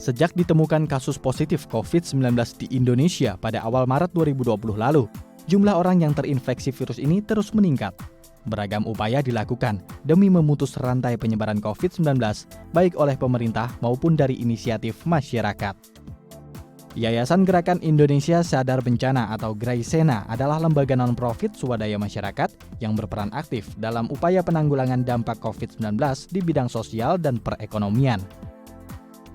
Sejak ditemukan kasus positif COVID-19 di Indonesia pada awal Maret 2020 lalu, jumlah orang yang terinfeksi virus ini terus meningkat. Beragam upaya dilakukan demi memutus rantai penyebaran COVID-19, baik oleh pemerintah maupun dari inisiatif masyarakat. Yayasan Gerakan Indonesia Sadar Bencana atau GRAISENA adalah lembaga non-profit swadaya masyarakat yang berperan aktif dalam upaya penanggulangan dampak COVID-19 di bidang sosial dan perekonomian.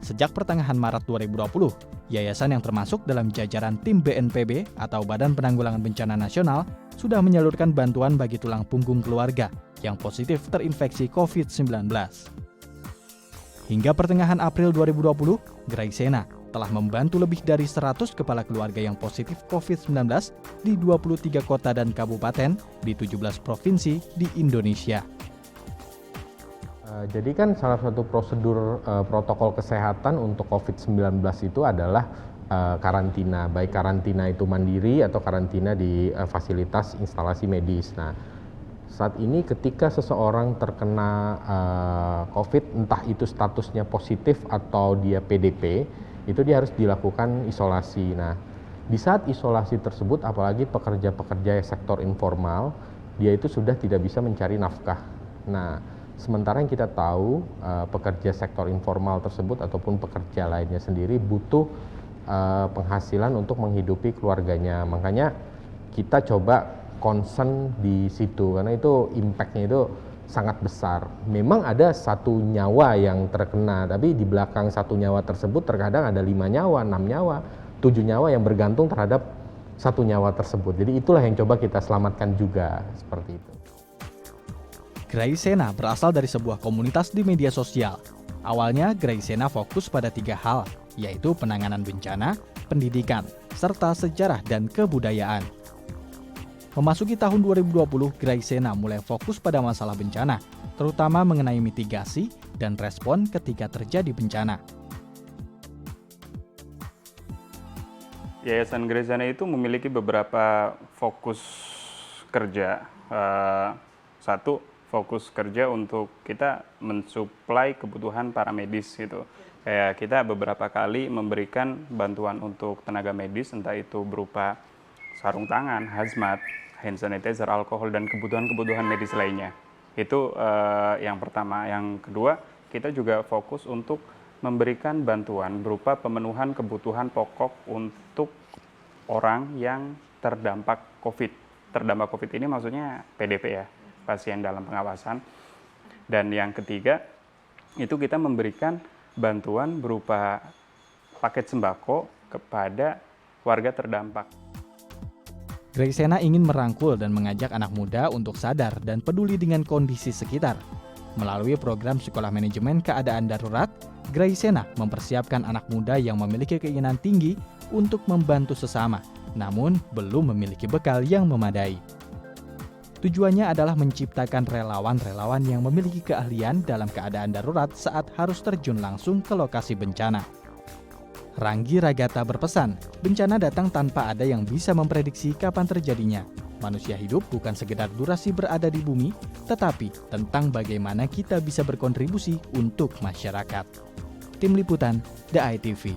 Sejak pertengahan Maret 2020, yayasan yang termasuk dalam jajaran tim BNPB atau Badan Penanggulangan Bencana Nasional sudah menyalurkan bantuan bagi tulang punggung keluarga yang positif terinfeksi COVID-19. Hingga pertengahan April 2020, GRAISENA telah membantu lebih dari 100 kepala keluarga yang positif COVID-19 di 23 kota dan kabupaten di 17 provinsi di Indonesia. Jadi kan salah satu prosedur protokol kesehatan untuk COVID-19 itu adalah karantina, baik karantina itu mandiri atau karantina di fasilitas instalasi medis. Nah, saat ini ketika seseorang terkena COVID, entah itu statusnya positif atau dia PDP, itu dia harus dilakukan isolasi. Nah, di saat isolasi tersebut, apalagi pekerja-pekerja sektor informal, dia itu sudah tidak bisa mencari nafkah. Nah, sementara yang kita tahu pekerja sektor informal tersebut ataupun pekerja lainnya sendiri butuh penghasilan untuk menghidupi keluarganya. Makanya kita coba concern di situ karena itu impact-nya itu sangat besar. Memang ada satu nyawa yang terkena, tapi di belakang satu nyawa tersebut terkadang ada 5 nyawa, 6 nyawa, 7 nyawa yang bergantung terhadap satu nyawa tersebut. Jadi itulah yang coba kita selamatkan juga, seperti itu. GRAISENA berasal dari sebuah komunitas di media sosial. Awalnya GRAISENA fokus pada 3 hal, yaitu penanganan bencana, pendidikan, serta sejarah dan kebudayaan. Memasuki tahun 2020, GRAISENA mulai fokus pada masalah bencana, terutama mengenai mitigasi dan respon ketika terjadi bencana. Yayasan GRAISENA itu memiliki beberapa fokus kerja. Satu, fokus kerja untuk kita mensuplai kebutuhan para medis gitu. Kayak kita beberapa kali memberikan bantuan untuk tenaga medis, entah itu berupa sarung tangan, hazmat, hand sanitizer, alkohol, dan kebutuhan-kebutuhan medis lainnya. Itu yang pertama. Yang kedua, kita juga fokus untuk memberikan bantuan berupa pemenuhan kebutuhan pokok untuk orang yang terdampak COVID. Terdampak COVID ini maksudnya PDP ya, pasien dalam pengawasan. Dan yang ketiga, itu kita memberikan bantuan berupa paket sembako kepada warga terdampak. GRAISENA ingin merangkul dan mengajak anak muda untuk sadar dan peduli dengan kondisi sekitar. Melalui program Sekolah Manajemen Keadaan Darurat, GRAISENA mempersiapkan anak muda yang memiliki keinginan tinggi untuk membantu sesama, namun belum memiliki bekal yang memadai. Tujuannya adalah menciptakan relawan-relawan yang memiliki keahlian dalam keadaan darurat saat harus terjun langsung ke lokasi bencana. Ranggi Ragata berpesan, bencana datang tanpa ada yang bisa memprediksi kapan terjadinya. Manusia hidup bukan sekedar durasi berada di bumi, tetapi tentang bagaimana kita bisa berkontribusi untuk masyarakat. Tim Liputan, The ITV.